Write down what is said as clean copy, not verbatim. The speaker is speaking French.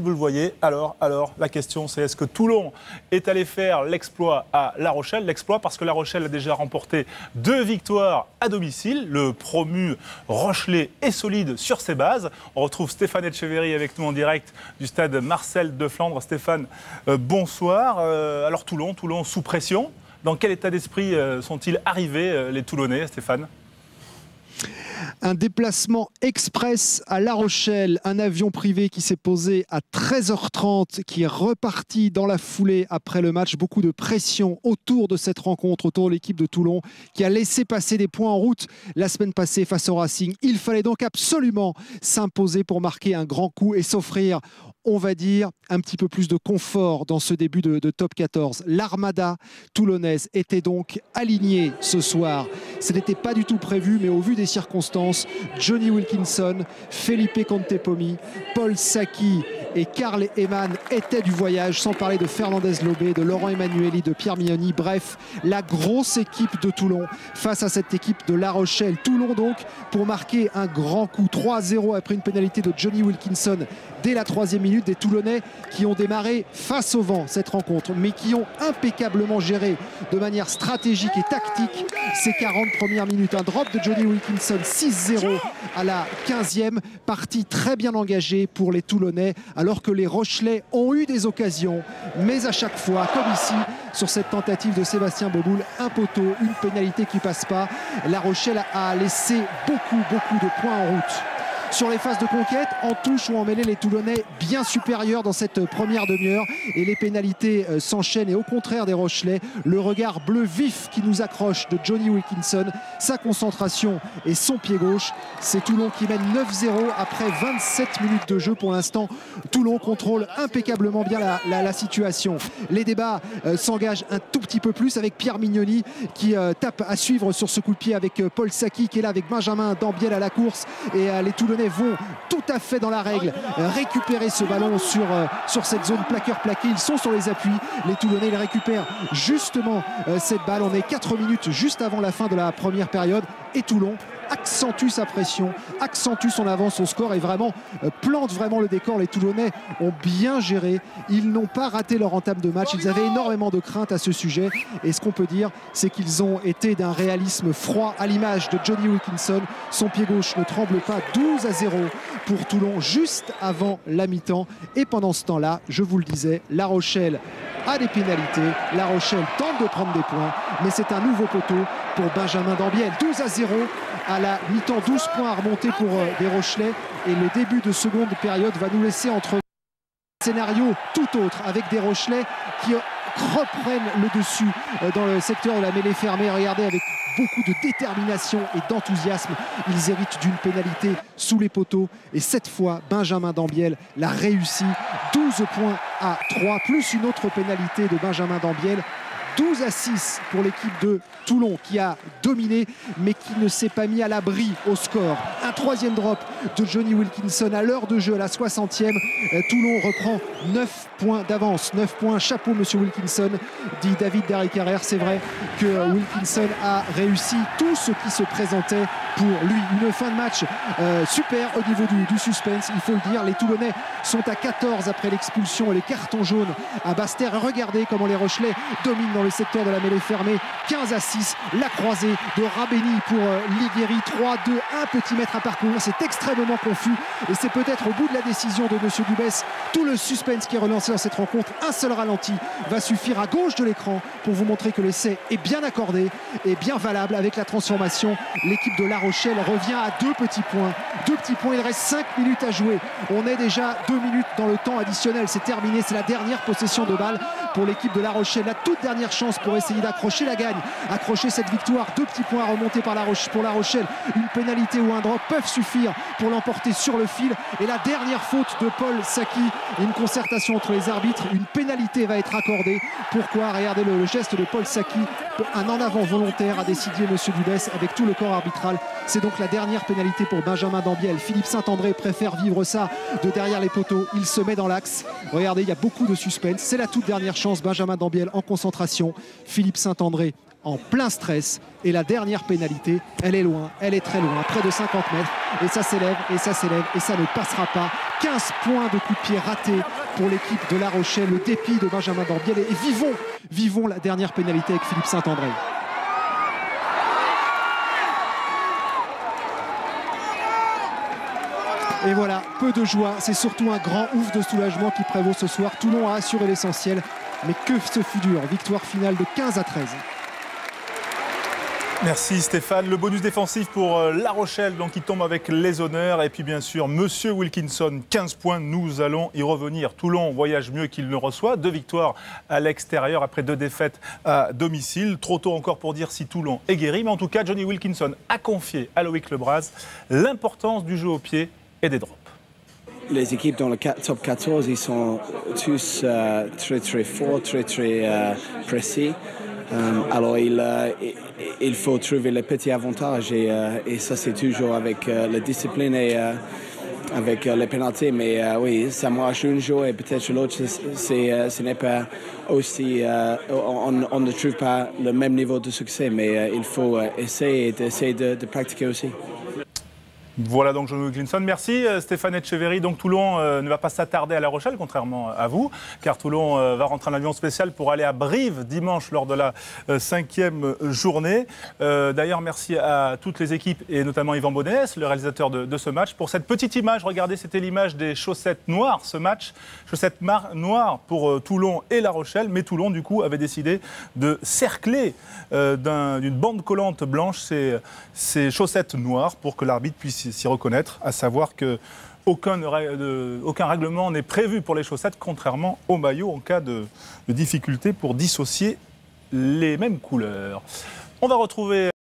Vous le voyez, alors, la question c'est est-ce que Toulon est allé faire l'exploit à La Rochelle? L'exploit parce que La Rochelle a déjà remporté 2 victoires à domicile. Le promu Rochelais est solide sur ses bases. On retrouve Stéphane Etcheverry avec nous en direct du stade Marcel de Flandre. Stéphane, bonsoir. Alors Toulon sous pression. Dans quel état d'esprit sont-ils arrivés les Toulonnais, Stéphane ? Un déplacement express à La Rochelle, un avion privé qui s'est posé à 13h30, qui est reparti dans la foulée après le match. Beaucoup de pression autour de cette rencontre, autour de l'équipe de Toulon, qui a laissé passer des points en route la semaine passée face au Racing. Il fallait donc absolument s'imposer pour marquer un grand coup et s'offrir, on va dire, un petit peu plus de confort dans ce début de top 14. L'armada toulonnaise était donc alignée ce soir. Ce n'était pas du tout prévu, mais au vu des circonstances, Johnny Wilkinson, Felipe Contepomi, Paul Sacchi et Karl Eman étaient du voyage, sans parler de Fernandez Lobé, de Laurent Emmanueli, de Pierre Mignoni. Bref, la grosse équipe de Toulon face à cette équipe de La Rochelle. Toulon donc pour marquer un grand coup, 3-0 après une pénalité de Johnny Wilkinson dès la 3e minute. Des Toulonnais qui ont démarré face au vent cette rencontre, mais qui ont impeccablement géré de manière stratégique et tactique ces 40 premières minutes. Un drop de Johnny Wilkinson, 6-0 à la 15e, partie très bien engagée pour les Toulonnais, alors que les Rochelais ont eu des occasions, mais à chaque fois, comme ici, sur cette tentative de Sébastien Boboul, un poteau, une pénalité qui passe pas. La Rochelle a laissé beaucoup de points en route. Sur les phases de conquête, en touche ou en mêlée, les Toulonnais bien supérieurs dans cette première demi-heure, et les pénalités s'enchaînent. Et au contraire des Rochelais, le regard bleu vif qui nous accroche de Johnny Wilkinson, sa concentration et son pied gauche. C'est Toulon qui mène 9-0 après 27 minutes de jeu. Pour l'instant, Toulon contrôle impeccablement bien la situation. Les débats s'engagent un tout petit peu plus avec Pierre Mignoni qui tape à suivre sur ce coup de pied avec Paul Sacchi qui est là avec Benjamin Dambiel à la course, et les Toulonnais vont tout à fait dans la règle récupérer ce ballon sur cette zone plaqueur-plaqué. Ils sont sur les appuis. Les Toulonnais, ils récupèrent justement cette balle. On est 4 minutes juste avant la fin de la première période, et Toulon accentue sa pression, accentue son avance au score et vraiment plante vraiment le décor. Les Toulonnais ont bien géré, ils n'ont pas raté leur entame de match, ils avaient énormément de craintes à ce sujet, et ce qu'on peut dire, c'est qu'ils ont été d'un réalisme froid, à l'image de Johnny Wilkinson. Son pied gauche ne tremble pas. 12-0 pour Toulon juste avant la mi-temps, et pendant ce temps-là, je vous le disais, La Rochelle a des pénalités. La Rochelle tente de prendre des points, mais c'est un nouveau poteau pour Benjamin Dambiel. 12-0 à la mi-temps, 12 points à remonter pour des Rochelais, et le début de seconde période va nous laisser entre un scénario tout autre, avec des Rochelais qui reprennent le dessus dans le secteur de la mêlée fermée. Regardez, avec beaucoup de détermination et d'enthousiasme, ils héritent d'une pénalité sous les poteaux, et cette fois Benjamin Dambiel l'a réussi. 12 points à 3 plus une autre pénalité de Benjamin Dambiel. 12-6 pour l'équipe de Toulon qui a dominé, mais qui ne s'est pas mis à l'abri au score. Un 3e drop de Johnny Wilkinson à l'heure de jeu, à la 60e. Toulon reprend 9 points d'avance. 9 points, chapeau monsieur Wilkinson, dit David Derrick-Carrère. C'est vrai que Wilkinson a réussi tout ce qui se présentait pour lui. Une fin de match super au niveau du suspense, il faut le dire. Les Toulonnais sont à 14 après l'expulsion et les cartons jaunes à Basse-Terre. Regardez comment les Rochelais dominent dans le secteur de la mêlée fermée. 15-6, la croisée de Rabeni pour Ligueri. 3-2, un petit mètre à parcourir. C'est extrêmement confus, et c'est peut-être au bout de la décision de monsieur Dubès tout le suspense qui est relancé dans cette rencontre. Un seul ralenti va suffire à gauche de l'écran pour vous montrer que l'essai est bien accordé et bien valable. Avec la transformation, l'équipe de La Rochelle revient à 2 petits points. 2 petits points, il reste 5 minutes à jouer. On est déjà 2 minutes dans le temps additionnel. C'est terminé, c'est la dernière possession de balle pour l'équipe de La Rochelle. La toute dernière chance pour essayer d'accrocher la gagne, accrocher cette victoire. 2 petits points à remonter pour La Rochelle. Une pénalité ou un drop peuvent suffire pour l'emporter sur le fil, et la dernière faute de Paul Sacchi, une concertation entre les arbitres, une pénalité va être accordée. Pourquoi? Regardez le geste de Paul Sacchi, un en avant volontaire, a décidé monsieur Dubès avec tout le corps arbitral. C'est donc la dernière pénalité pour Benjamin Dambiel. Philippe Saint-André préfère vivre ça de derrière les poteaux, il se met dans l'axe. Regardez, il y a beaucoup de suspense, c'est la toute dernière chance. Benjamin Dambiel en concentration, Philippe Saint-André en plein stress. Et la dernière pénalité, elle est loin, elle est très loin, près de 50 mètres. Et ça s'élève, et ça s'élève, et ça ne passera pas. 15 points de coup de pied ratés pour l'équipe de La Rochelle. Le dépit de Benjamin Dambiel. Et vivons la dernière pénalité avec Philippe Saint-André. Et voilà, peu de joie, c'est surtout un grand ouf de soulagement qui prévaut ce soir. Toulon a assuré l'essentiel, mais que ce fut dur. Victoire finale de 15-13. Merci Stéphane. Le bonus défensif pour La Rochelle, donc qui tombe avec les honneurs. Et puis bien sûr, Monsieur Wilkinson, 15 points. Nous allons y revenir. Toulon voyage mieux qu'il ne reçoit. 2 victoires à l'extérieur après 2 défaites à domicile. Trop tôt encore pour dire si Toulon est guéri. Mais en tout cas, Johnny Wilkinson a confié à Loïc Lebras l'importance du jeu au pied et des drops. Les équipes dans le top 14, ils sont tous très forts, très précis. Alors il faut trouver les petits avantages et ça c'est toujours avec la discipline et avec les pénalités. Mais oui, ça marche un jour et peut-être l'autre, ce n'est pas aussi... on ne trouve pas le même niveau de succès, mais il faut essayer de pratiquer aussi. Voilà donc Johnny Wilkinson. Merci Stéphane Etcheverry. Donc Toulon ne va pas s'attarder à La Rochelle, contrairement à vous, car Toulon va rentrer en avion spécial pour aller à Brive dimanche lors de la 5e journée. D'ailleurs, merci à toutes les équipes et notamment Yvan Bonès, le réalisateur de ce match, pour cette petite image. Regardez, c'était l'image des chaussettes noires, ce match. Chaussettes noires pour Toulon et La Rochelle, mais Toulon, du coup, avait décidé de cercler d'une bande collante blanche ces chaussettes noires pour que l'arbitre puisse s'y reconnaître, à savoir que aucun règlement n'est prévu pour les chaussettes, contrairement au maillot en cas de difficulté pour dissocier les mêmes couleurs. On va retrouver